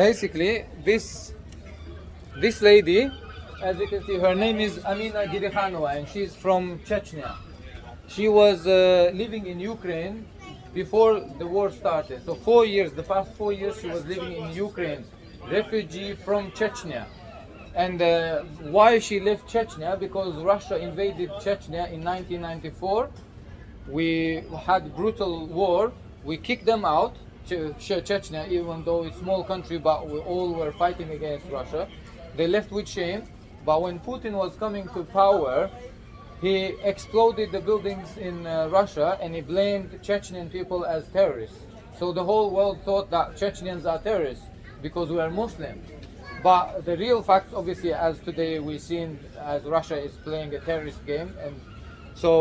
basically this lady, as you can see, her name is Amina and she's from Chechnya. She was living in Ukraine before the war started. So 4 years, the past 4 years, she was living in Ukraine, refugee from Chechnya. And why she left Chechnya? Because Russia invaded Chechnya in 1994. We had brutal war. We kicked them out, Chechnya, even though it's a small country, but we all were fighting against Russia. They left with shame. But when Putin was coming to power, he exploded the buildings in Russia and he blamed Chechen people as terrorists. So the whole world thought that Chechens are terrorists because we are Muslim. But the real fact, obviously, as today we've seen, as Russia is playing a terrorist game, and so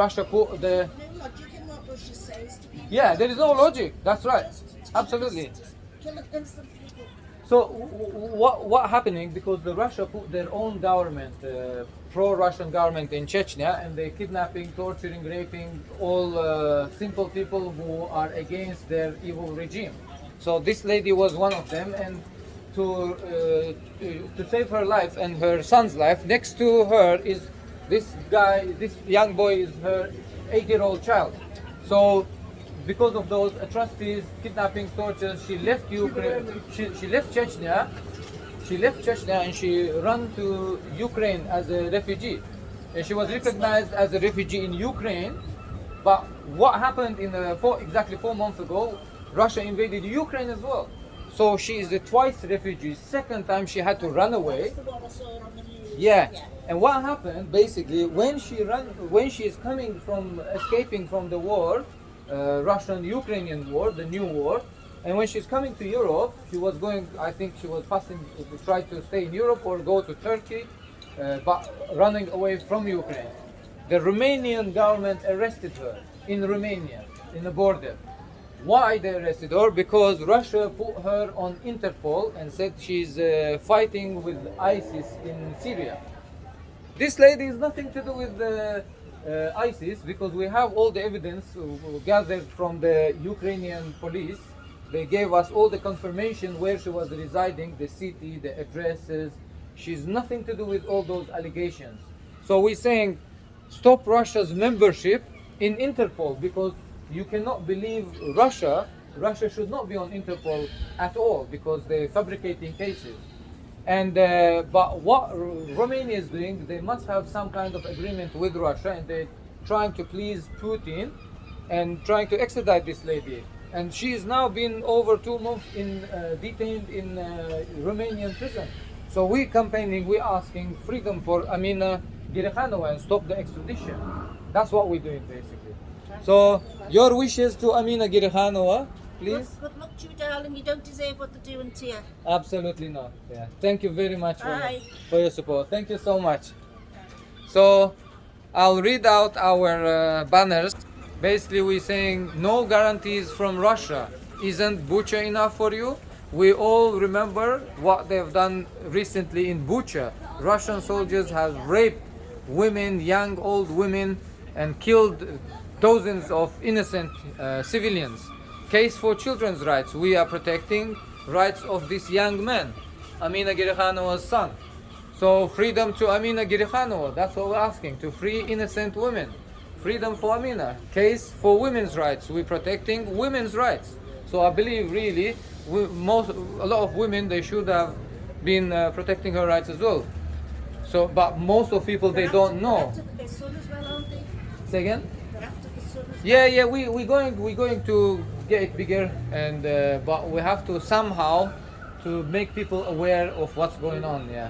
Russia put the... No logic in what Russia says to people. Yeah, there is no logic. That's right. Absolutely. Kill innocent people. So what happening? Because the Russia put their own government, pro-Russian government in Chechnya, and they kidnapping, torturing, raping all simple people who are against their evil regime. So this lady was one of them, and to save her life and her son's life, next to her is this guy, this young boy is her 8-year-old child. So because of those atrocities, kidnapping, torture, she left Ukraine. She left Chechnya. She left Chechnya and she ran to Ukraine as a refugee. And she was recognized as a refugee in Ukraine. But what happened in exactly 4 months ago? Russia invaded Ukraine as well. So she is a twice refugee. Second time she had to run away. Yeah. And what happened basically when she is coming from escaping from the war, Russian-Ukrainian war, the new war, and when she's coming to Europe, she was going, I think she was passing to try to stay in Europe or go to Turkey, but running away from Ukraine. The Romanian government arrested her in Romania, in the border. Why they arrested her? Because Russia put her on Interpol and said she's fighting with ISIS in Syria. This lady has nothing to do with ISIS, because we have all the evidence gathered from the Ukrainian police. They gave us all the confirmation where she was residing, the city, the addresses. She's nothing to do with all those allegations. So we're saying stop Russia's membership in Interpol, because you cannot believe Russia. Russia should not be on Interpol at all because they're fabricating cases. And but what Romania is doing, they must have some kind of agreement with Russia, and they're trying to please Putin and trying to extradite this lady. And she is now been over 2 months detained in Romanian prison. So we're campaigning, we're asking freedom for Amina and stop the extradition. That's what we're doing basically. So your wishes to Amina, please. Good luck to you, darling. You don't deserve what they're doing to you. Absolutely not. Yeah. Thank you very much for Bye. your support. Thank you so much. So I'll read out our banners. Basically, we're saying no guarantees from Russia. Isn't Bucha enough for you? We all remember what they've done recently in Bucha. Russian soldiers have raped women, young, old women, and killed dozens of innocent civilians. Case for children's rights. We are protecting rights of this young man, Amina Girihanova's son. So freedom to Amina Girikhanova, that's what we're asking, to free innocent women. Freedom for Amina. Case for women's rights. We're protecting women's rights. So I believe really, a lot of women, they should have been protecting her rights as well. So, but most of people, they don't know. Say again? Yeah, we're going to get it bigger, and but we have to somehow to make people aware of what's going on. Yeah.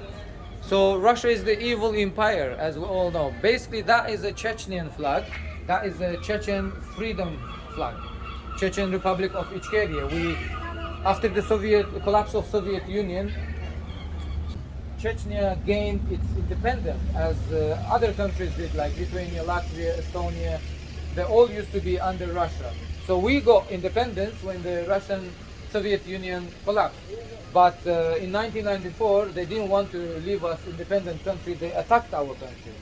So Russia is the evil empire, as we all know. Basically, that is a Chechnyan flag. That is a Chechen freedom flag. Chechen Republic of Ichkeria. After the collapse of Soviet Union, Chechnya gained its independence, as other countries did, like Lithuania, Latvia, Estonia. They all used to be under Russia. So we got independence when the Russian Soviet Union collapsed. But in 1994, they didn't want to leave us independent country. They attacked our country.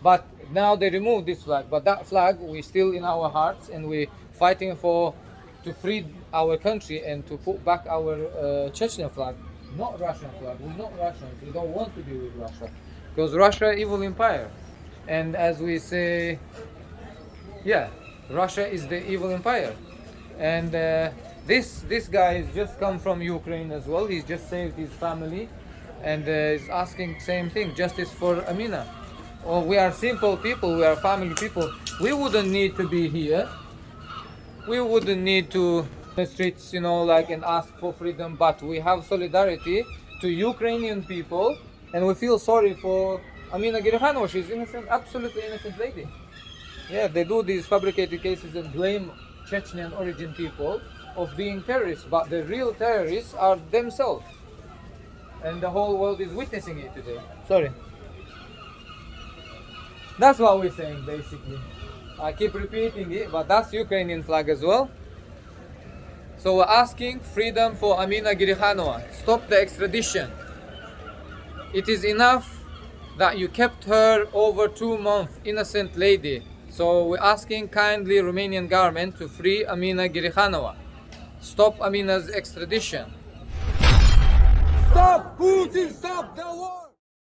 But now they removed this flag. But that flag, we're still in our hearts, and we're fighting for to free our country and to put back our Chechen flag, not Russian flag. We're not Russians. We don't want to be with Russia, because Russia evil empire, and as we say, yeah, Russia is the evil empire, and this guy has just come from Ukraine as well. He's just saved his family, and is asking same thing, justice for Amina. Oh, we are simple people. We are family people. We wouldn't need to be here. We wouldn't need to the streets, you know, like, and ask for freedom, but we have solidarity to Ukrainian people, and we feel sorry for Amina Girikhanova. She's innocent, absolutely innocent lady. Yeah, they do these fabricated cases and blame Chechen origin people of being terrorists, but the real terrorists are themselves, and the whole world is witnessing it today. Sorry. That's what we're saying, basically. I keep repeating it, but that's Ukrainian flag as well. So we're asking freedom for Amina Girikhanova. Stop the extradition. It is enough that you kept her over 2 months, innocent lady. So we're asking kindly Romanian government to free Amina Girikhanova. Stop Amina's extradition. Stop Putin! Stop the war!